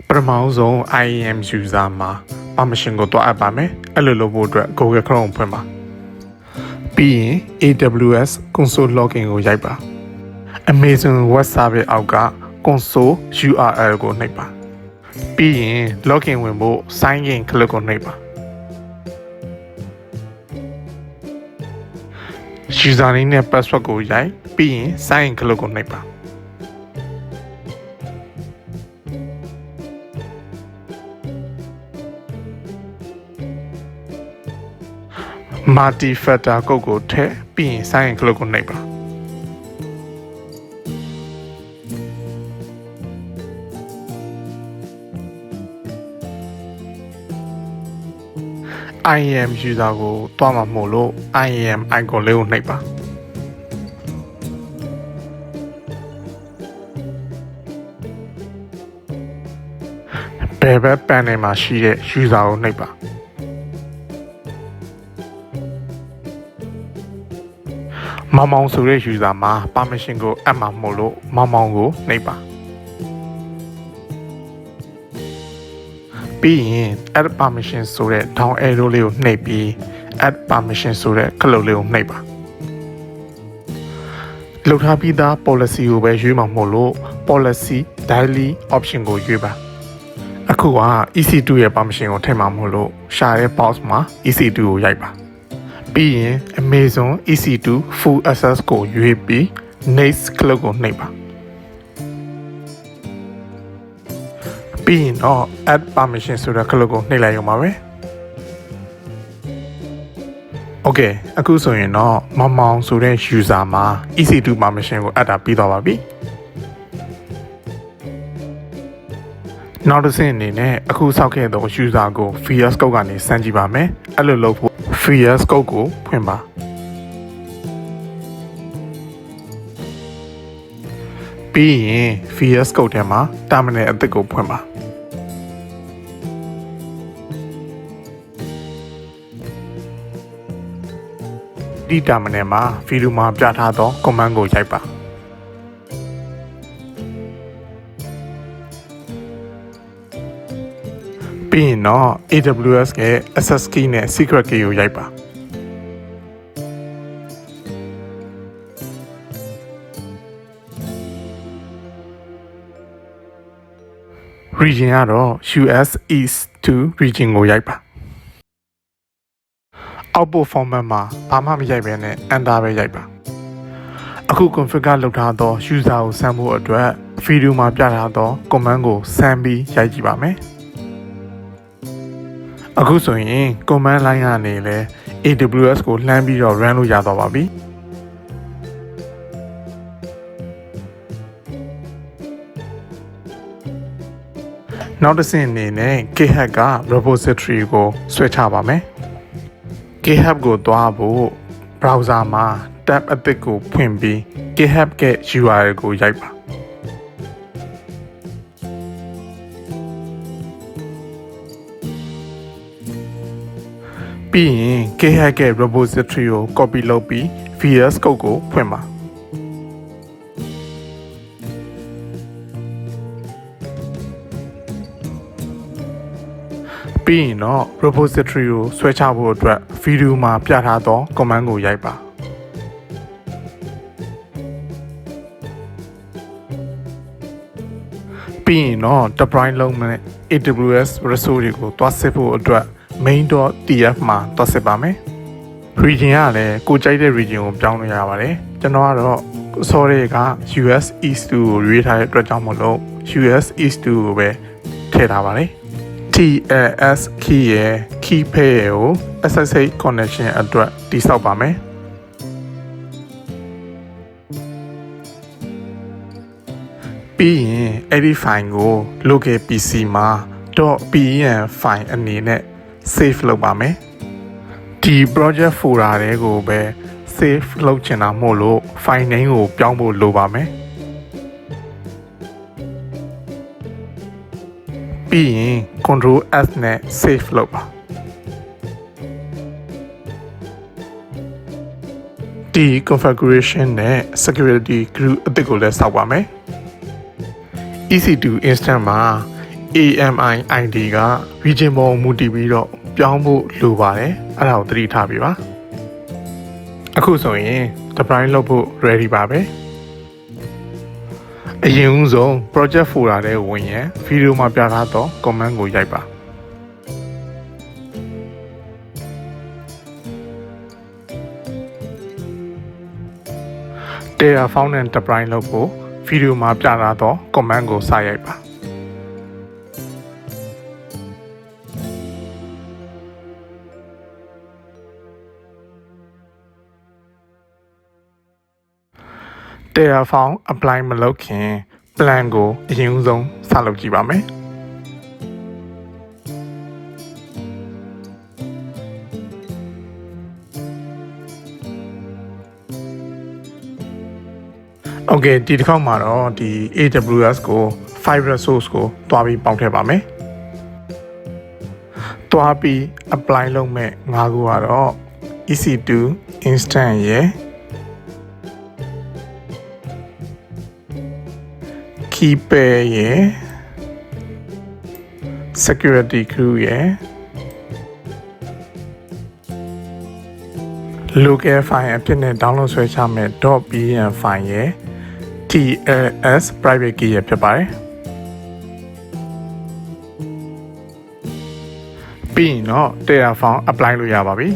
ပထမဆုံး IAM user မှာ permission ကိုတွားအပ်ပါမယ်အဲ့လိုလုပ်ဖို့အတွက် Google Chrome ဖွင့်ပါပြီးရင် AWS console login ကိုရိုက်ပါ Amazon web service အောက်က console URL ကိုနှိပ်ပါပြီးရင် login ဝင်ဖို့ sign in ကလစ်ကိုနှိပ်ပါ username နဲ့ password ကိုရိုက်ပြီးရင် sign in ကလစ်ကိုနှိပ်ပါmulti-factor code ကိုထည့်ပြီးရင် sign in ကလစ်ကိုနှိပ်ပါIAM user ကိုတွားမှာမို့လို့ IAM icon လေးကိုနှိပ်ပါဘယ်ဘက် panel မှာရှိတဲ့ user ကိုနှိပ်ပါမောင်မောင်ဆိုတဲ့ user မှာ permission ကိုအပ်မှာမို့လို့မောင်မောင်ကိုနှိပ်ပါပြီးရင် add permission ဆိုတဲ့ down arrow လေးကိုနှိပ်ပြီး add permission ဆိုတဲ့ခလုတ်လေးကိုနှိပ်ပါလောက်ထားပြီးသား policy ကိုပဲရွေးမှာမို့လို့ policy daily option ကိုရွေးပါအခုက EC2 ရဲ့ permission ကိုထည့်မှာမို့လို့ရှာတဲ့ box မှာ EC2 ကိုရိုက်ပါပြီးရင် Amazon EC2 full access ကိုရွေးပြီး next ခလုတ်ကိုနှိပ်ပါပြီးရင်တော့ add permission ဆိုတဲ့ခလုတ်ကိုနှိပ်လိုက်ရုံပါပဲ Okay အခုဆိုရင်တော့မောင်မောင်ဆိုတဲ့ user မှာ EC2 permission ကိုအပ်တာပြီးသွားပါပြီနောက်တစ်ဆင့်အနေနဲ့အခုဆောက်ခဲ့သော user ကို VS Code ကနေစမ်းကြည့်ပါမယ်အဲ့လိုလုပ်ဖို့ VS Code ကိုဖွင့်ပါပြီးရင် VS Code ထဲမှာ terminal အသစ်ကိုဖွင့်ပါဒီ terminal မှာ video မှာပြထားသော command ကိုရိုက်ပါပြီးရင်တော့ AWS ရဲ့ access key နဲ့ secret key ကိုရိုက်ပါregion ကတော့ US East 2 region ကိုရိုက်ပါoutput format မှာဘာမှမရိုက်ဘဲနဲ့ enter ပဲရိုက်ပါအခု configure လုပ်ထားသော user ကိုဆမ်းဖို့အတွက် video မှာပြထားသော command ကိုဆမ်းပြီးရိုက်ကြည့်ပါမယ်အခုဆိုရင် command line ကနေလည်း AWS ကိုလှမ်းပြီးတော့ run လို့ရတော့ပါပြီနောက်တစ်ဆင့်အနေနဲ့ GitHub က repository ကိုဆွဲချပါမယ် GitHub ကိုတွားဖို့ browser မှာ tab အသစ်ကိုဖွင့်ပြီး GitHub ရဲ့ URL ကိုရိုက်ပါပြီးရင် GitHub ရဲ့ repository ကို copy လုပ်ပြီး VS Code ကိုဖွင့်ပါပြီးရင်တော့ repository ကိုဆွဲချဖို့အတွက် video မှာပြထားသော command ကိုရိုက်ပါပြီးရင်တော့ deploy လုပ်မယ့် AWS resource တွေကိုတွားစစ်ဖို့အတွက် main.tf မှာတွားစစ်ပါမယ် region ကလည်းကိုကြိုက်တဲ့ region ကိုပြောင်းလို့ရပါတယ်ကျွန်တော်ကတော့ sorry က US East 2ကိုရွေးထားတဲ့အတွက်ကြောင့်မလို့ US East 2ကိုပဲထည့်ထားပါတယ်TLS key ရဲ့ key pair ကို SSH connection အတွက်တိစောက်ပါမယ်ပြီးရင်အဲ့ဒီ file ကို local PC မှာ .pem file အနေနဲ့ save လုပ်ပါမယ်ဒီ project folder တွေကိုပဲ save လုပ်ချင်တာမို့လို့ file name ကိုပြောင်းဖို့လိုပါမယ်ပြီးရင် Ctrl S နဲ့ save လုပ်ပါဒီ configuration နဲ့ security group အသစ်ကိုလည်းစောက်ပါမယ် EC2 instance မှာ AMI ID က region ပေါ်မူတည်ပြီးတော့ပြောင်းဖို့လိုပါတယ်အဲ့ဒါကိုသတိထားပေးပါအခုဆိုရင် deploy လုပ်ဖို့ ready ပါပဲအရင်ဦးဆုံး project folder ထဲဝင်ရင် video မှာပြထားသော command ကိုရိုက်ပါTerraform နဲ့ deploy လုပ်ဖို့ video မှာပြထားသော command ကိုစရိုက်ပါ Terraform apply မလုပ်ခင် plan ကိုအရင်ဦးဆုံးစလုပ်ကြည့်ပါမယ် Okay ဒီတစ်ခေါက်မှာတော့ဒီ AWS ကို file resource ကိုတွားပြီးပေါင်းထည့်ပါမယ်တွားပြီး apply လုပ်မဲ့၅ခုကတော့ EC2 instance ရယ် key pair ရယ် security crew ရယ် local file အဖြစ်နဲ့ download ဆွဲချမဲ့ .bn file ရယ် TLS private key ရယ်ဖြစ်ပါတယ်ပြီးရင်တော့ Terraform apply လုပ်ရပါပြီ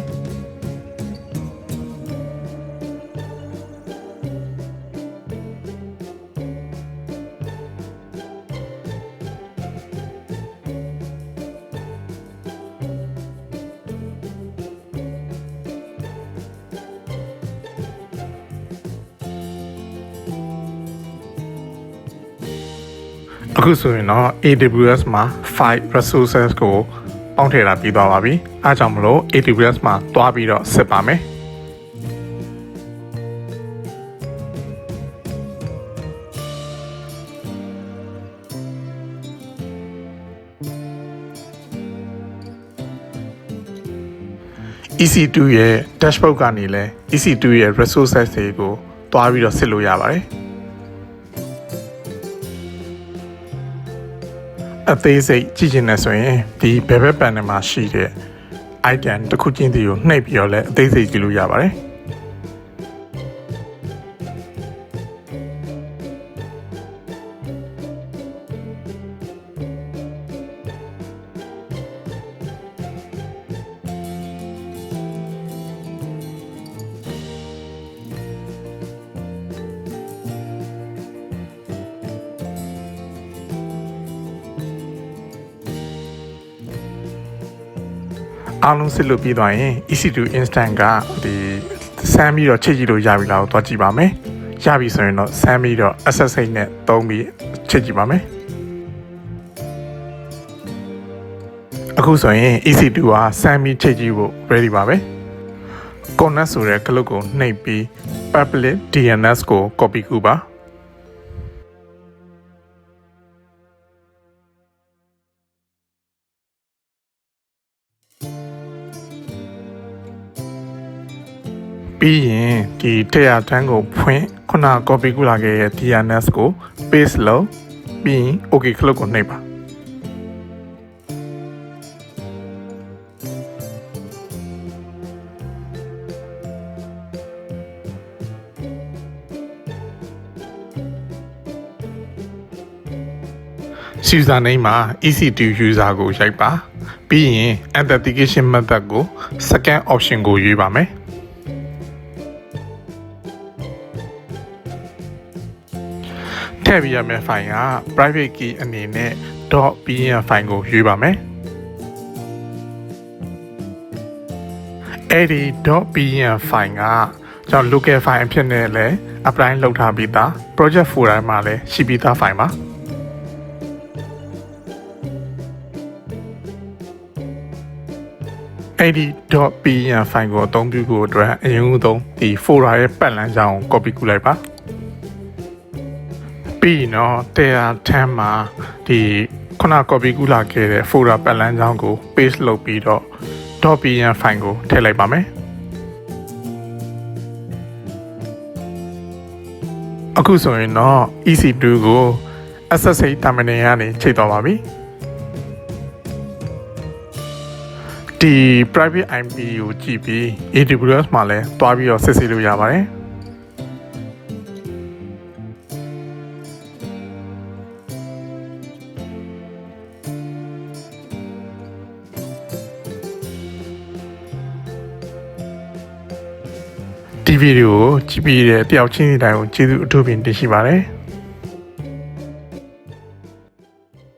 အခုဆိုရင်တော့ AWS မှာ file resources ကိုပေါင်းထည့်တာပြီးသွားပါပြီအားကြောင့်မလို့ AWS မှာတွားပြီးတော့စစ်ပါမယ်EC2 ရဲ့ dashboard ကနေလဲ EC2 ရဲ့ resources တွေကိုတွားပြီးတော့စစ်လို့ရပါတယ်အသေးစိတ်ကြည့်ချင်တယ်ဆိုရင်ဒီဘယ်ဘက် panel မှာရှိတဲ့ item တစ်ခုချင်းစီကိုနှိပ်ပြီးတော့လည်းအသေးစိတ်ကြည့်လို့ရပါတယ်အားလုံးစစ်လို့ပြီးသွားရင် EC2 instant ကဒီဆမ်းပြီးတော့ချိန်ကြည့်လို့ရပြီလားကိုသွားကြည့်ပါမယ်ရပြီဆိုရင်တော့ဆမ်းပြီးတော့ SSH နဲ့သုံးပြီးချိန်ကြည့်ပါမယ်အခုဆိုရင် EC2 ကဆမ်းပြီးချိန်ကြည့်ဖို့ ready ပါပဲ connect ဆိုတဲ့ click ကိုနှိပ်ပြီး public DNS ကို copy ကူပါပြီးရင်ဒီ Terraform ကိုဖွင့်ခုန copy ကူလာခဲ့တဲ့ DNS ကို paste လုပ်ပြီးရင် OK click ကိုနှိပ်ပါusername မှာ EC2 user ကိုရိုက်ပါပြီးရင် authentication method ကို second option ကိုရွေးပါမယ်ထည့်ပြရမယ့် file က private key အနေနဲ့ .bn file ကိုရွေးပါမယ်အဲ့ဒီ .bn file ကကျွန်တော် local file အဖြစ်နဲ့လည်း apply လုပ်ထားပြီးသား project folder မှာလည်းရှိပြီးသား file ပါအဲ့ဒီ .bn file ကိုအသုံးပြုဖို့အတွက်အရင်ဦးဆုံးဒီ folder ရဲ့ပတ်လမ်းကြောင်းကို copy ကူလိုက်ပါပြီးတော့ Terraform မှာဒီခုန copy ကူလာခဲ့တဲ့ folder ပတ်လမ်းကြောင်းကို paste လုပ်ပြီးတော့ .bn file ကိုထည့်လိုက်ပါမယ်အခုဆိုရင်တော့ EC2 ကို SSH terminal ကနေချိန်သွားပါပြီ ဒီ private IP ကိုကြည့်ပြီး AWS မှာလည်းတွားပြီးတော့စစ်ဆေးလို့ရပါတယ်ဒီဗီဒီယိုကိုကြည့်ပြီးတဲ့တယောက်ချင်းစီတိုင်းကိုကျေးဇူးအထူးပင်တင်ရှိပါတယ်